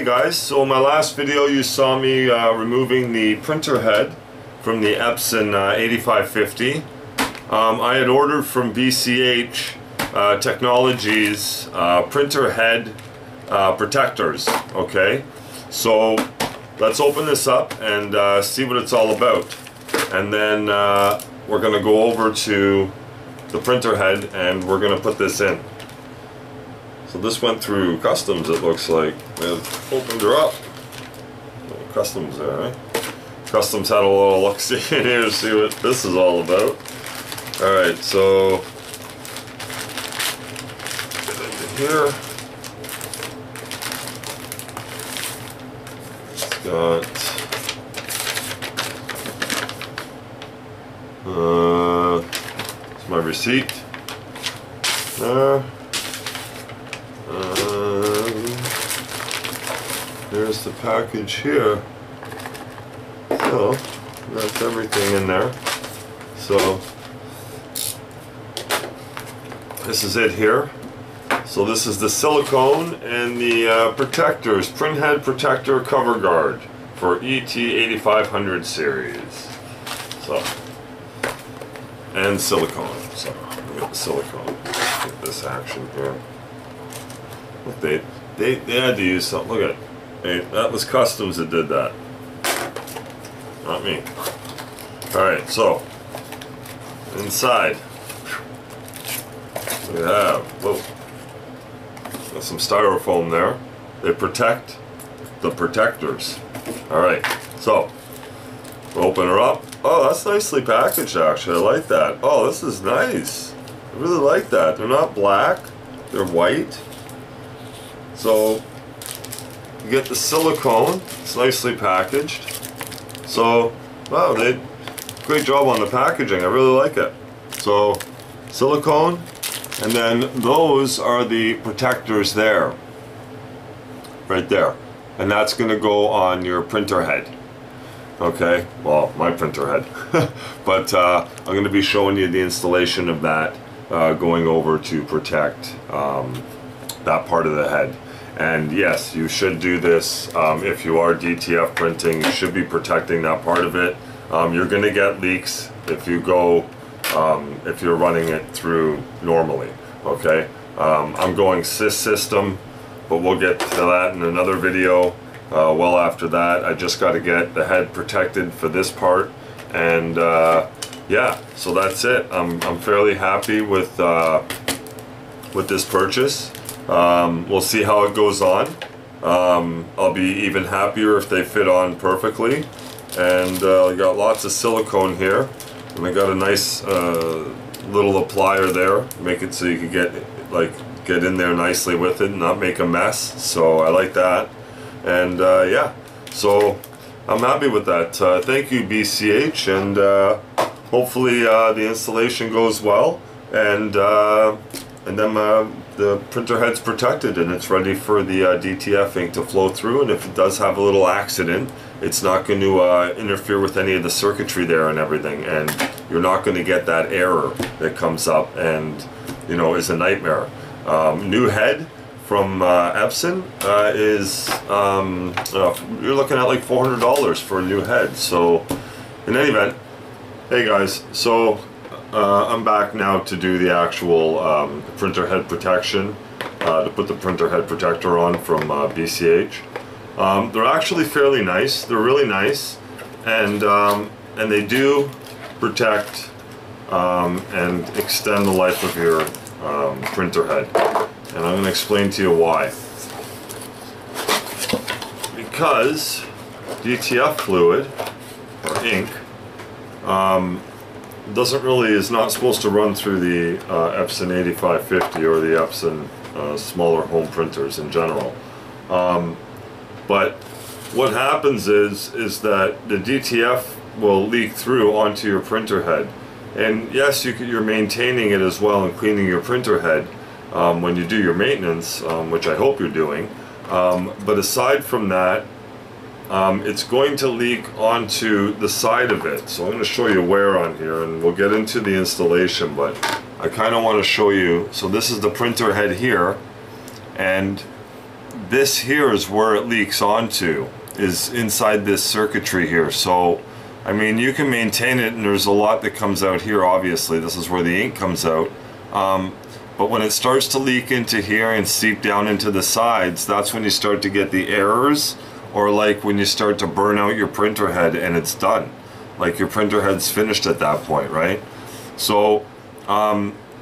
Hey guys, so in my last video you saw me removing the printer head from the Epson 8550. I had ordered from BCH Technologies printer head protectors. Okay, so let's open this up and see what it's all about, and then we're going to go over to the printer head and we're going to put this in. So this went through customs, it looks like. They've opened her up. Customs there, right? Customs had a little look-see in here to see what this is all about. Alright, so get into here. It's got it's my receipt there. There's the package here. So that's everything in there. So this is it here. So this is the silicone and the protectors, print head protector cover guard for ET8500 series. So, and silicone. So we got the silicone. Get this action here. They had to use something. Look at it. Hey, that was customs that did that, not me. Alright, so inside we have, whoa, got some styrofoam there. They protect the protectors. Alright, so we'll open her up. Oh, that's nicely packaged actually. I like that. Oh, this is nice. I really like that. They're not black, they're white. So you get the silicone, it's nicely packaged. So, wow, they did a great job on the packaging, I really like it. So, silicone, and then those are the protectors there. Right there. And that's going to go on your printer head. Okay, well, my printer head. But I'm going to be showing you the installation of that, going over to protect that part of the head. And yes, you should do this if you are DTF printing. You should be protecting that part of it. You're going to get leaks if you go, if you're running it through normally. Okay, I'm going sys system, but we'll get to that in another video. Well after that, I just got to get the head protected for this part, and yeah, so that's it. I'm fairly happy with this purchase. We'll see how it goes on. I'll be even happier if they fit on perfectly. And I got lots of silicone here, and I got a nice little applier there, make it so you can get in there nicely with it and not make a mess. So I like that. And yeah, so I'm happy with that. Thank you, BCH, and hopefully the installation goes well, and then the printer head's protected and it's ready for the DTF ink to flow through. And if it does have a little accident, it's not going to interfere with any of the circuitry there and everything, and you're not going to get that error that comes up and, you know, is a nightmare. New head from Epson is you're looking at like $400 for a new head. So in any event, hey guys, so I'm back now to do the actual printer head protection, to put the printer head protector on from BCH. They're actually fairly nice. They're really nice, and they do protect and extend the life of your printer head. And I'm going to explain to you why. Because DTF fluid or ink is not supposed to run through the Epson 8550 or the Epson smaller home printers in general. But what happens is that the DTF will leak through onto your printer head. And yes, you're maintaining it as well and cleaning your printer head when you do your maintenance, which I hope you're doing. But aside from that, it's going to leak onto the side of it. So I'm going to show you where on here, and we'll get into the installation, but I kind of want to show you. So this is the printer head here, and this here is where it leaks onto, is inside this circuitry here. So I mean, you can maintain it, and there's a lot that comes out here. Obviously this is where the ink comes out, but when it starts to leak into here and seep down into the sides, that's when you start to get the errors, or like when you start to burn out your printer head and it's done, like your printer head's finished at that point, right? So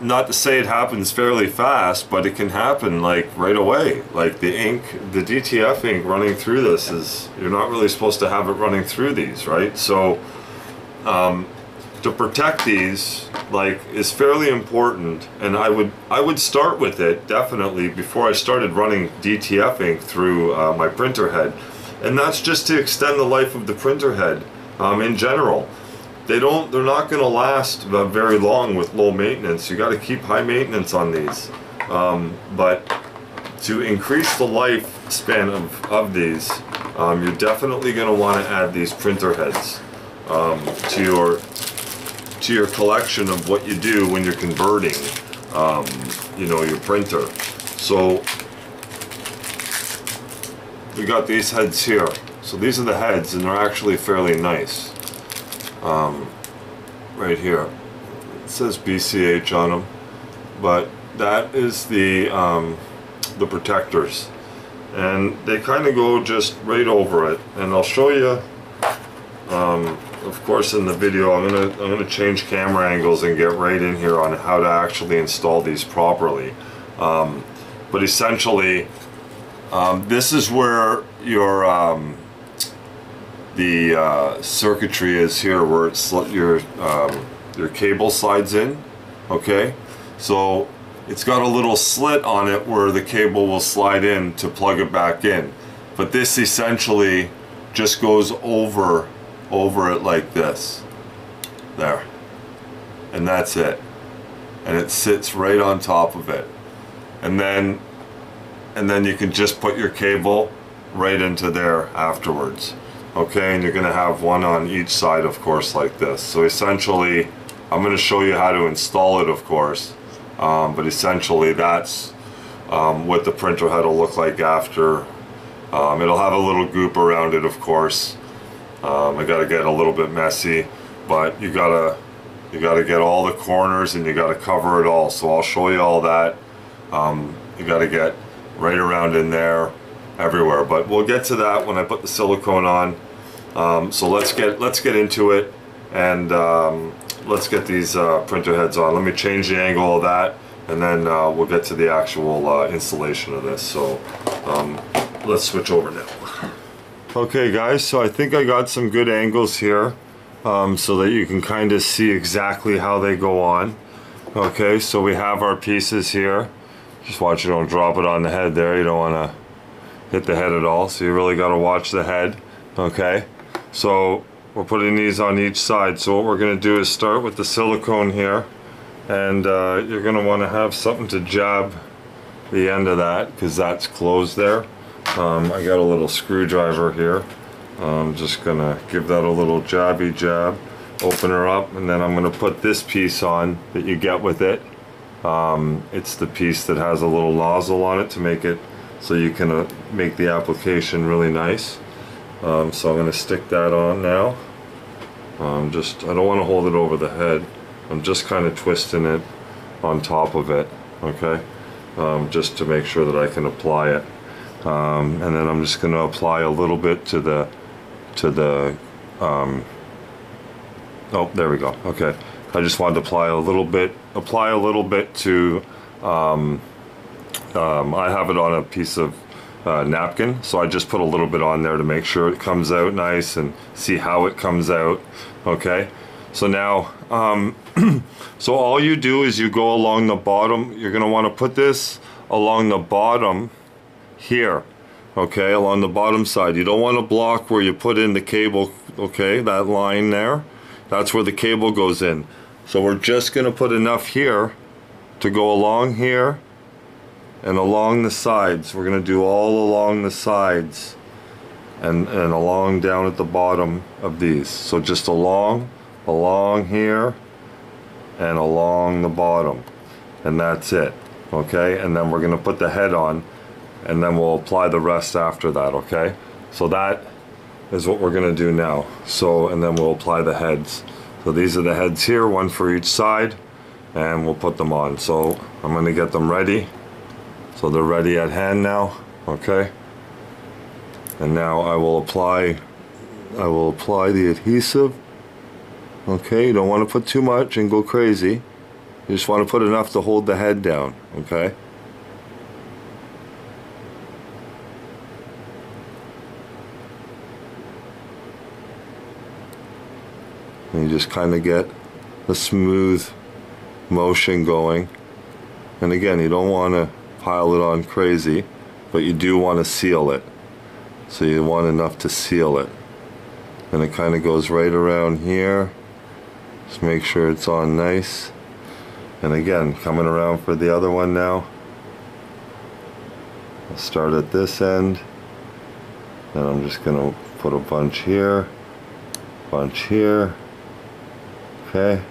not to say it happens fairly fast, but it can happen like right away. Like the ink, the DTF ink running through this is, you're not really supposed to have it running through these, right? So to protect these like is fairly important, and I would start with it definitely before I started running DTF ink through my printer head, and that's just to extend the life of the printer head in general. They're not going to last very long with low maintenance. You got to keep high maintenance on these, but to increase the lifespan of these, you're definitely going to want to add these printer heads to your collection of what you do when you're converting, you know, your printer. So we got these heads here. So these are the heads, and they're actually fairly nice. Right here it says BCH on them, but that is the protectors, and they kind of go just right over it. And I'll show you, of course, in the video. I'm gonna change camera angles and get right in here on how to actually install these properly. But essentially, this is where your the circuitry is here, where it's your cable slides in. Okay, so it's got a little slit on it where the cable will slide in to plug it back in, but this essentially just goes over it like this there, and that's it, and it sits right on top of it, and then you can just put your cable right into there afterwards. Okay, and you're going to have one on each side, of course, like this. So essentially, I'm going to show you how to install it, of course, but essentially that's what the printer head will look like after. It'll have a little goop around it, of course. I got to get a little bit messy, but you gotta get all the corners, and you got to cover it all. So I'll show you all that. You got to get right around in there, everywhere, but we'll get to that when I put the silicone on. So let's get into it, and let's get these printer heads on. Let me change the angle of that, and then we'll get to the actual installation of this. So let's switch over now. Okay guys, so I think I got some good angles here, so that you can kind of see exactly how they go on. Okay, so we have our pieces here. Just watch you don't drop it on the head there. You don't want to hit the head at all, so you really got to watch the head. Okay, so we're putting these on each side. So what we're going to do is start with the silicone here, and you're going to want to have something to jab the end of that, because that's closed there. I got a little screwdriver here. I'm just going to give that a little jabby jab, open her up, and then I'm going to put this piece on that you get with it. It's the piece that has a little nozzle on it to make it so you can make the application really nice. So I'm going to stick that on now. I don't want to hold it over the head. I'm just kind of twisting it on top of it, okay? Just to make sure that I can apply it. And then I'm just going to apply a little bit to the oh, there we go. Okay, I just wanted to apply a little bit to I have it on a piece of napkin, so I just put a little bit on there to make sure it comes out nice and see how it comes out. Okay, so now so all you do is you go along the bottom. You're going to want to put this along the bottom here, okay, along the bottom side. You don't want to block where you put in the cable, okay, that line there, that's where the cable goes in. So we're just going to put enough here to go along here and along the sides. We're going to do all along the sides and along down at the bottom of these. So just along here and along the bottom, and that's it. Okay, and then we're going to put the head on. and then we'll apply the rest after that, okay? So that is what we're gonna do now. So, and then we'll apply the heads. So these are the heads here, one for each side, and we'll put them on. So I'm gonna get them ready. So they're ready at hand now, okay? And now I will apply the adhesive. Okay, you don't want to put too much and go crazy. You just want to put enough to hold the head down, okay? And you just kind of get a smooth motion going. And again, you don't want to pile it on crazy, but you do want to seal it. So you want enough to seal it. And it kind of goes right around here. Just make sure it's on nice. And again, coming around for the other one now. I'll start at this end. Then I'm just going to put a bunch here. Bunch here. Okay.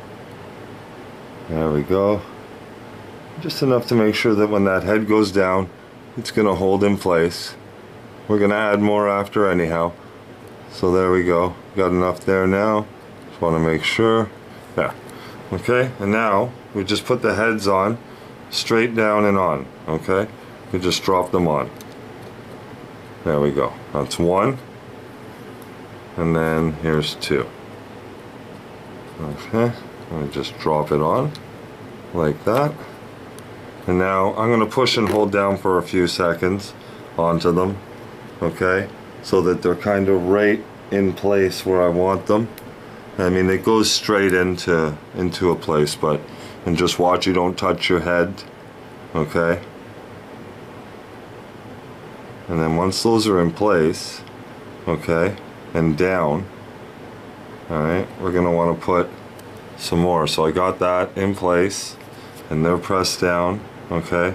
There we go. Just enough to make sure that when that head goes down, it's going to hold in place. We're going to add more after anyhow. So there we go. Got enough there now. Just want to make sure. Yeah. Okay, and now we just put the heads on, straight down and on. Okay? We just drop them on. There we go. That's one. And then here's two. Okay. Let me just drop it on like that. And now I'm going to push and hold down for a few seconds onto them. Okay? So that they're kind of right in place where I want them. I mean, it goes straight into a place, but and just watch you don't touch your head. Okay? And then once those are in place, okay, and down, alright, we're going to want to put some more. So I got that in place, and they're pressed down, okay?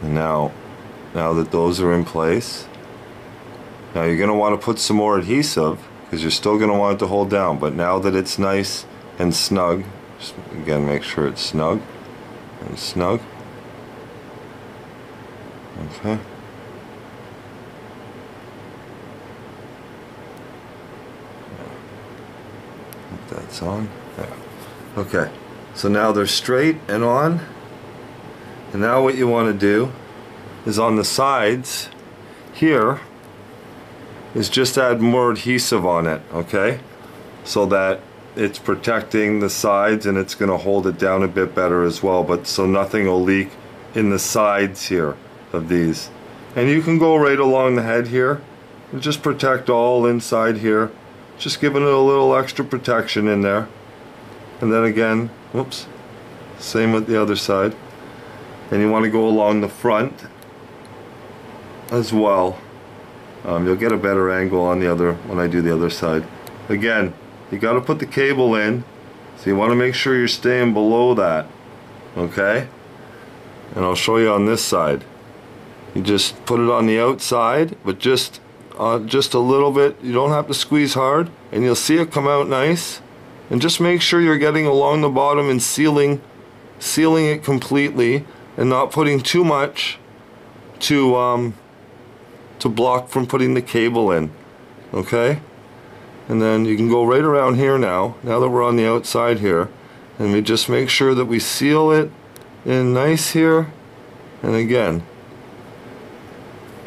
And now that those are in place, now you're going to want to put some more adhesive, because you're still going to want it to hold down, but now that it's nice and snug, just again make sure it's snug and snug. Okay. That's on. Yeah. Okay. So now they're straight and on. And now what you want to do is on the sides here is just add more adhesive on it, okay? So that it's protecting the sides and it's going to hold it down a bit better as well, but so nothing will leak in the sides here of these. And you can go right along the head here and just protect all inside here, just giving it a little extra protection in there. And then again, whoops, same with the other side. And you want to go along the front as well. You'll get a better angle on the other when I do the other side. Again, you got to put the cable in, so you want to make sure you're staying below that, okay? And I'll show you on this side. You just put it on the outside, but just a little bit. You don't have to squeeze hard, and you'll see it come out nice. And just make sure you're getting along the bottom and sealing it completely, and not putting too much to block from putting the cable in, okay? And then you can go right around here now that we're on the outside here, and we just make sure that we seal it in nice here. And again,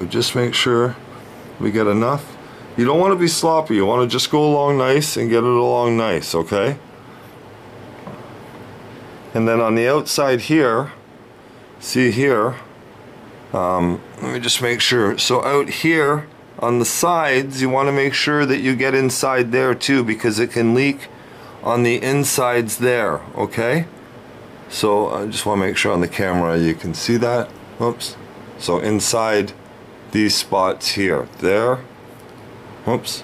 we just make sure we get enough. You don't want to be sloppy, you want to just go along nice and get it along nice, okay? And then on the outside here, see here, let me just make sure. So out here on the sides, you want to make sure that you get inside there too, because it can leak on the insides there, okay? So I just want to make sure on the camera you can see that. Oops. So inside these spots here, there, oops,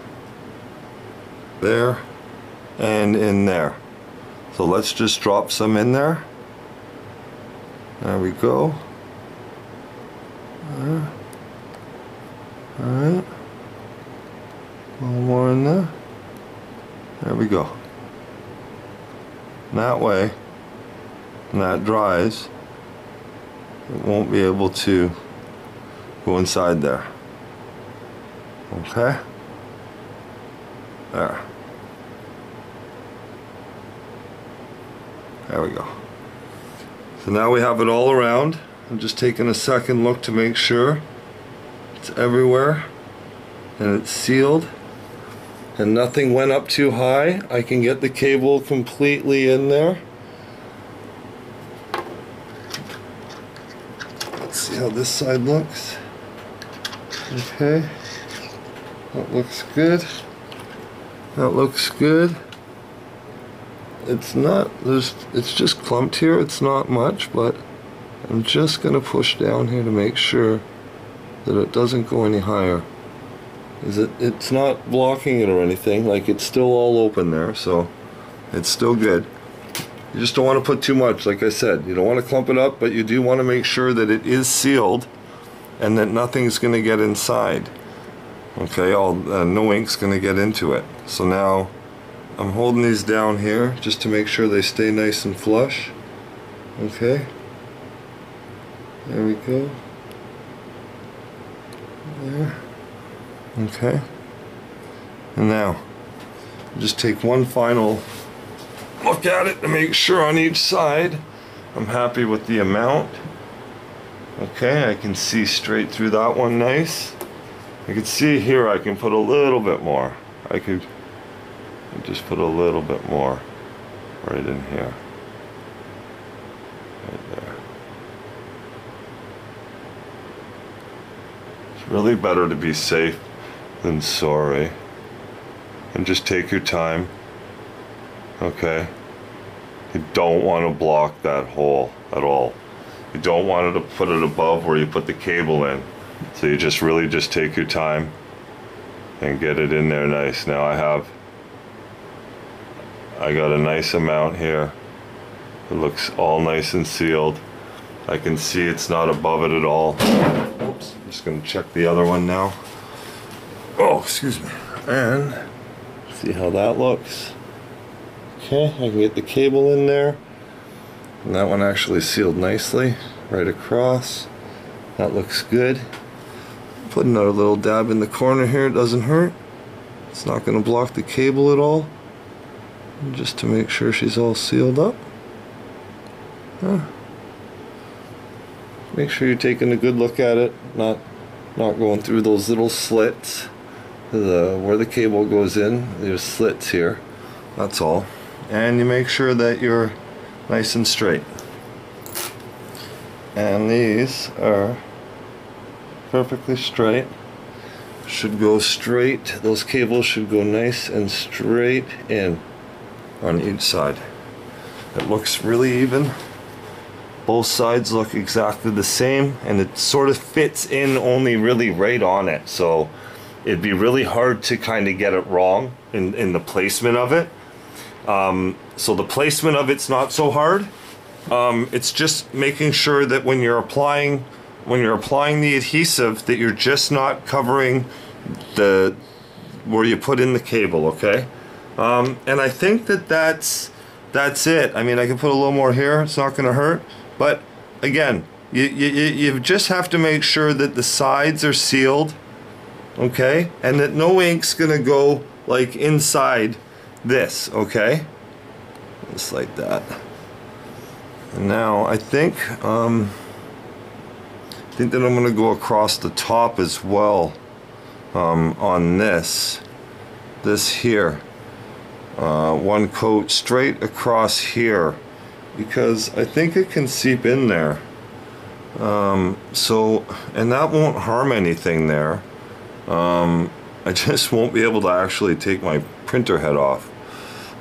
there, and in there. So let's just drop some in there. There we go. Alright. A little more in there. There we go. And that way, when that dries, it won't be able to go inside there. Okay? There. There we go. So now we have it all around. I'm just taking a second look to make sure it's everywhere and it's sealed and nothing went up too high. I can get the cable completely in there. Let's see how this side looks. Okay, that looks good. That looks good. It's not, it's just clumped here. It's not much, but I'm just gonna push down here to make sure that it doesn't go any higher. It's not blocking it or anything, like it's still all open there, so it's still good. You just don't want to put too much, like I said. You don't want to clump it up, but you do want to make sure that it is sealed and that nothing's gonna get inside. Okay, no ink's gonna get into it. So now I'm holding these down here just to make sure they stay nice and flush. Okay, there we go. There. Okay, and now just take one final look at it to make sure on each side I'm happy with the amount. Okay, I can see straight through that one nice. I can see here I can put a little bit more. I could just put a little bit more right in here. Right there. It's really better to be safe than sorry. And just take your time. Okay? You don't want to block that hole at all. You don't want to put it above where you put the cable in. So you just really just take your time and get it in there nice. Now I got a nice amount here. It looks all nice and sealed. I can see it's not above it at all. Oops, I'm just gonna check the other one now. Oh, excuse me. And see how that looks. Okay, I can get the cable in there. And that one actually sealed nicely right across. That looks good. Put another little dab in the corner here, it doesn't hurt. It's not going to block the cable at all. And just to make sure she's all sealed up. Make sure you're taking a good look at it, not going through those little slits. Where the cable goes in, there's slits here. That's all. And you make sure that you're nice and straight. And these are perfectly straight. Should go straight. Those cables should go nice and straight in on each side. It looks really even. Both sides look exactly the same, and it sort of fits in only really right on it. So it'd be really hard to kind of get it wrong in the placement of it. So the placement of it's not so hard. It's just making sure that when you're applying the adhesive, that you're just not covering where you put in the cable. Okay, and I think that's it. I mean, I can put a little more here. It's not going to hurt. But again, you just have to make sure that the sides are sealed. Okay, and that no ink's going to go like inside this. Okay, just like that. And now I think that I'm going to go across the top as well on this here. One coat straight across here, because I think it can seep in there. And that won't harm anything there. I just won't be able to actually take my printer head off.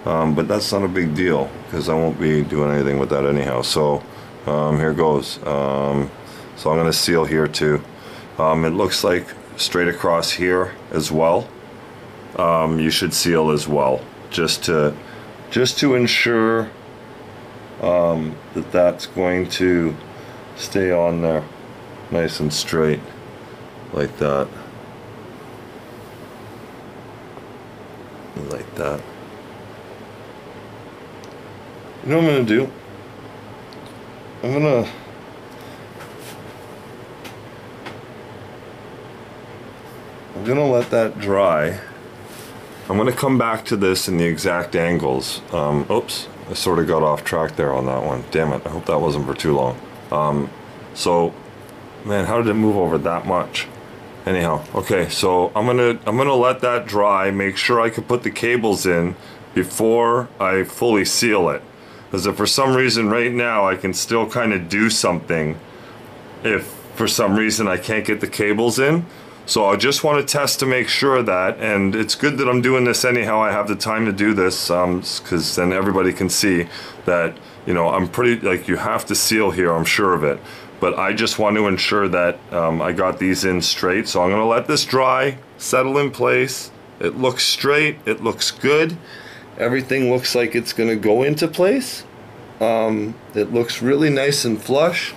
But that's not a big deal, because I won't be doing anything with that anyhow. So here goes. So I'm going to seal here too. It looks like straight across here as well. You should seal as well, just to ensure that that's going to stay on there nice and straight like that. Like that. You know what I'm going to do? I'm going to I'm gonna let that dry. I'm gonna come back to this in the exact angles. Oops, I sort of got off track there on that one. Damn it, I hope that wasn't for too long. So, man, how did it move over that much? Anyhow, okay, so I'm gonna let that dry, make sure I can put the cables in before I fully seal it. Because if for some reason right now I can still kind of do something if for some reason I can't get the cables in. So I just want to test to make sure that, and it's good that I'm doing this anyhow, I have the time to do this, because then everybody can see that, you know, I'm pretty, like, you have to seal here, I'm sure of it. But I just want to ensure that I got these in straight. So I'm going to let this dry, settle in place. It looks straight, it looks good. Everything looks like it's going to go into place. It looks really nice and flush.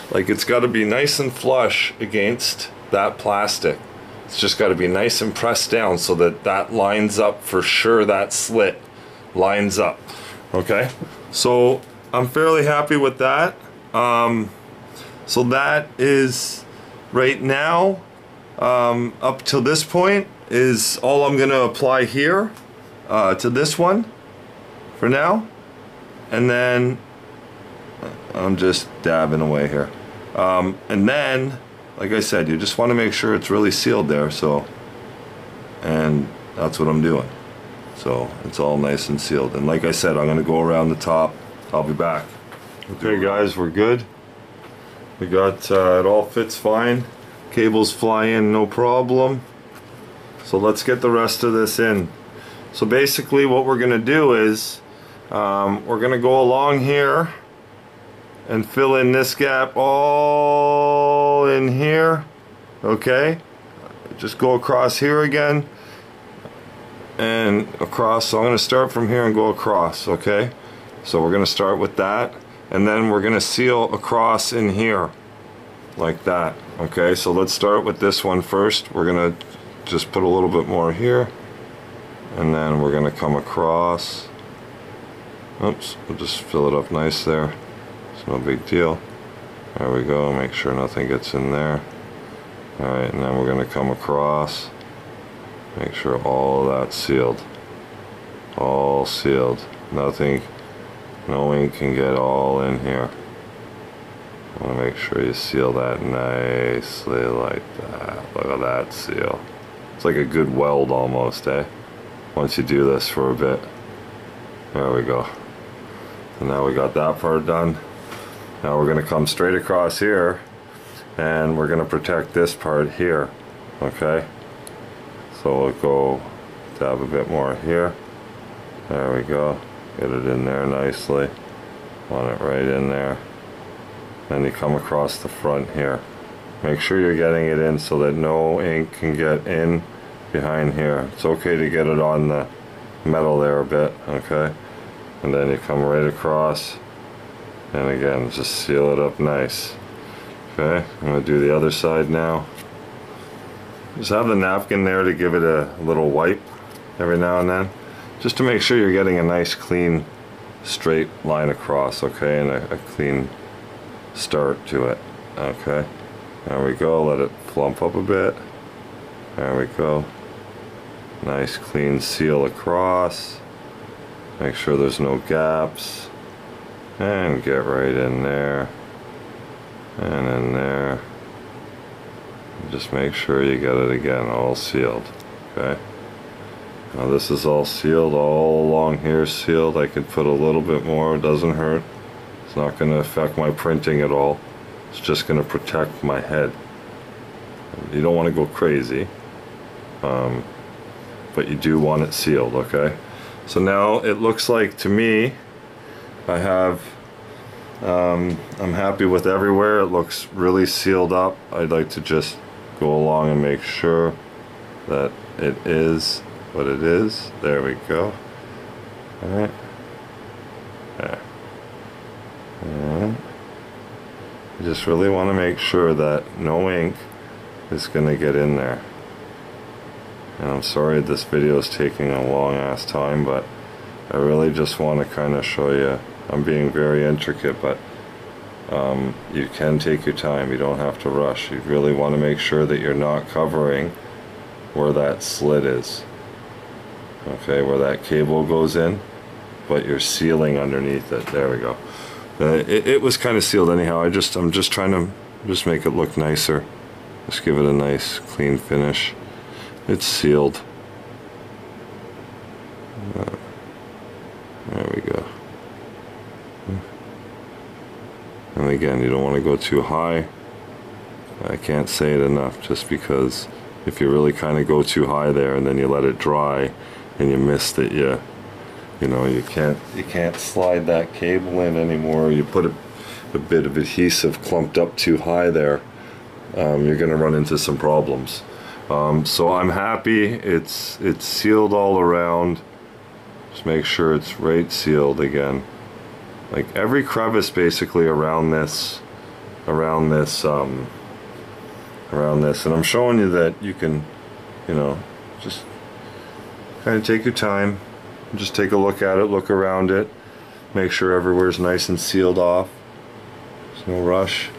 Like, it's got to be nice and flush against that plastic. It's just got to be nice and pressed down so that that lines up for sure. That slit lines up. Okay, so I'm fairly happy with that. So that is right now, up to this point, is all I'm going to apply here to this one for now. And then I'm just dabbing away here. And then, like I said, you just want to make sure it's really sealed there. So, and that's what I'm doing. So it's all nice and sealed. And like I said, I'm going to go around the top. I'll be back. Okay guys, we're good. We got, it all fits fine. Cables fly in, no problem. So let's get the rest of this in. So basically what we're going to do is, we're going to go along here and fill in this gap all in here. Okay, just go across here again and across. So I'm going to start from here and go across. Okay, so we're going to start with that, and then we're going to seal across in here like that. Okay, so let's start with this one first. We're going to just put a little bit more here, and then we're going to come across. Oops, we'll just fill it up nice there. It's no big deal. There we go, make sure nothing gets in there. Alright, and then we're going to come across. Make sure all of that's sealed. All sealed. Nothing, no ink can get all in here. I want to make sure you seal that nicely like that. Look at that seal. It's like a good weld almost, eh? Once you do this for a bit. There we go. And now we got that part done. Now we're going to come straight across here and we're going to protect this part here. Okay, so we'll go dab a bit more here. There we go. Get it in there nicely. Want it right in there. Then you come across the front here. Make sure you're getting it in so that no ink can get in behind here. It's okay to get it on the metal there a bit. Okay, and then you come right across, and again just seal it up nice. Okay, I'm going to do the other side now. Just have the napkin there to give it a little wipe every now and then, just to make sure you're getting a nice clean straight line across. Okay, and a clean start to it. Okay, there we go. Let it plump up a bit. There we go. Nice clean seal across. Make sure there's no gaps, and get right in there and in there. Just make sure you get it again all sealed. Okay, now this is all sealed, all along here sealed. I could put a little bit more, it doesn't hurt. It's not going to affect my printing at all. It's just going to protect my head. You don't want to go crazy, but you do want it sealed. Okay, so now it looks like to me I have I'm happy with everywhere. It looks really sealed up. I'd like to just go along and make sure that it is what it is. There we go. Alright, there. And you just really want to make sure that no ink is going to get in there. And I'm sorry this video is taking a long ass time, but I really just want to kind of show you. I'm being very intricate, but you can take your time. You don't have to rush. You really want to make sure that you're not covering where that slit is. Okay, where that cable goes in, but you're sealing underneath it. There we go. It was kind of sealed anyhow. I'm just trying to just make it look nicer. Just give it a nice clean finish. It's sealed. There we go. And again, you don't want to go too high. I can't say it enough, just because if you really kind of go too high there and then you let it dry and you missed it, you know, you can't slide that cable in anymore. You put a bit of adhesive clumped up too high there, you're gonna run into some problems. So I'm happy it's sealed all around. Just make sure it's right sealed again. Like every crevice basically around this, and I'm showing you that you can, you know, just kind of take your time, just take a look at it, look around it, make sure everywhere's nice and sealed off. There's no rush.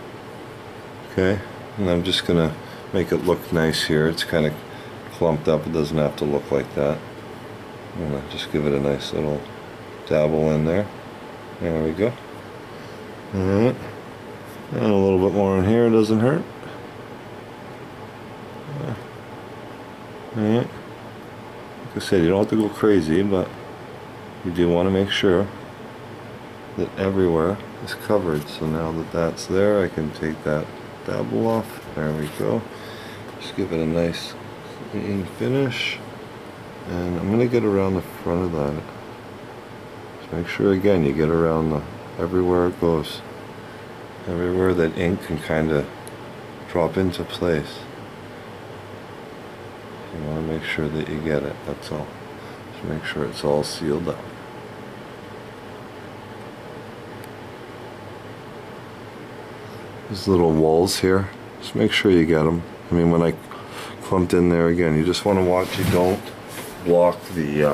Okay, and I'm just gonna make it look nice here. It's kind of clumped up, it doesn't have to look like that. I'm gonna just give it a nice little dabble in there. There we go. Alright, and a little bit more in here, doesn't hurt. Alright, like I said, you don't have to go crazy, but you do want to make sure that everywhere is covered. So now that that's there, I can take that dabble off. There we go. Just give it a nice clean finish, and I'm going to get around the front of that. Just make sure again you get around everywhere it goes, everywhere that ink can kind of drop into place. You want to make sure that you get it, that's all. Just make sure it's all sealed up. These little walls here, just make sure you get them. I mean, when I clumped in there again, you just want to watch you don't block the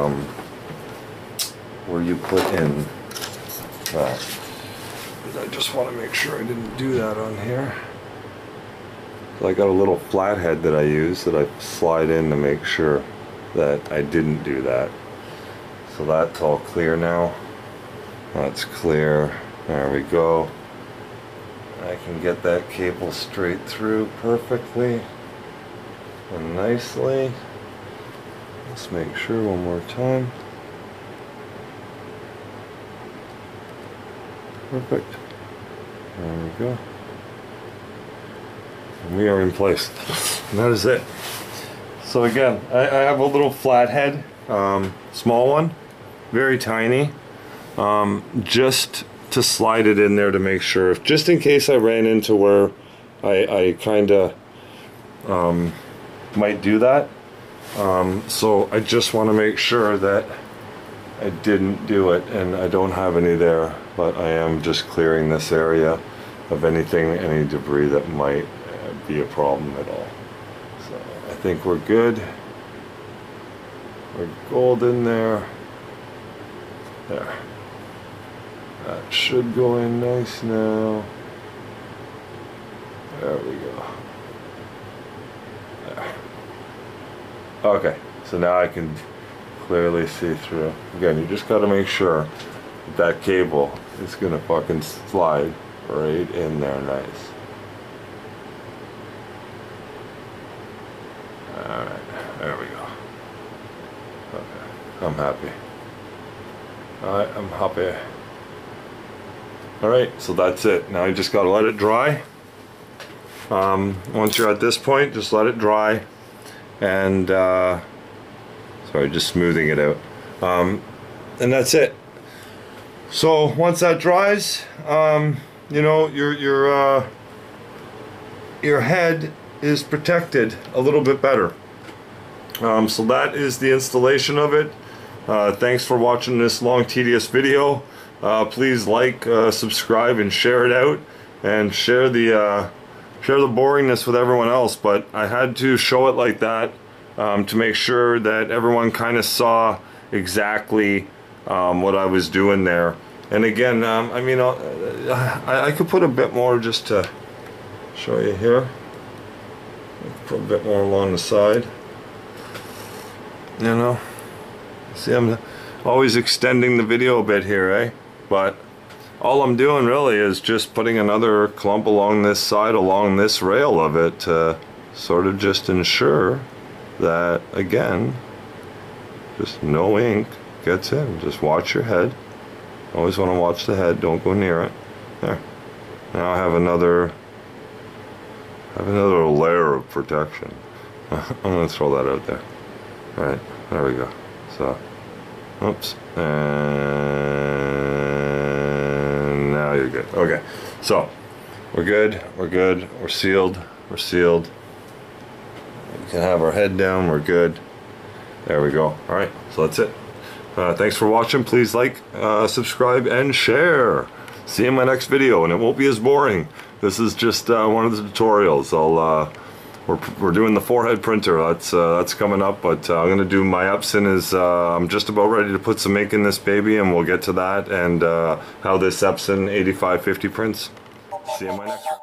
where you put in that. But I just want to make sure I didn't do that on here. So I got a little flathead that I use that I slide in to make sure that I didn't do that. So that's all clear now. That's clear. There we go. I can get that cable straight through perfectly and nicely. Let's make sure one more time. Perfect. There we go. And we are in place. And that is it. So again, I have a little flathead, small one, very tiny, just to slide it in there to make sure, just in case I ran into where I kind of might do that. So I just want to make sure that I didn't do it, and I don't have any there, but I am just clearing this area of anything, any debris that might be a problem at all. So I think we're good. We're golden there. There. That should go in nice now. There we go. There. Okay, so now I can clearly see through. Again, you just gotta make sure that cable is gonna fucking slide right in there nice. Alright, there we go. Okay, I'm happy. Alright, I'm happy. Alright, so that's it. Now you just gotta let it dry. Once you're at this point, just let it dry. And, sorry, just smoothing it out. And that's it. So once that dries, you know, your head is protected a little bit better. So that is the installation of it. Thanks for watching this long, tedious video. Please like, subscribe, and share it out, and share the boringness with everyone else. But I had to show it like that to make sure that everyone kind of saw exactly what I was doing there. And again, I mean, I could put a bit more just to show you here. Put a bit more along the side. You know, see, I'm always extending the video a bit here, eh? But all I'm doing really is just putting another clump along this side, along this rail of it, to sort of just ensure that, again, just no ink gets in. Just watch your head. Always want to watch the head, don't go near it. There. Now I have another layer of protection. I'm going to throw that out there. Alright, there we go. So, oops. And now you're good. Okay, so we're good, we're sealed, We can have our head down, we're good. There we go. Alright, so that's it. Thanks for watching. Please like, subscribe, and share. See you in my next video, and it won't be as boring. This is just one of the tutorials. We're doing the forehead printer. That's coming up, but I'm gonna do my Epson. I'm just about ready to put some ink in this baby, and we'll get to that and how this Epson 8550 prints. See you in my next one.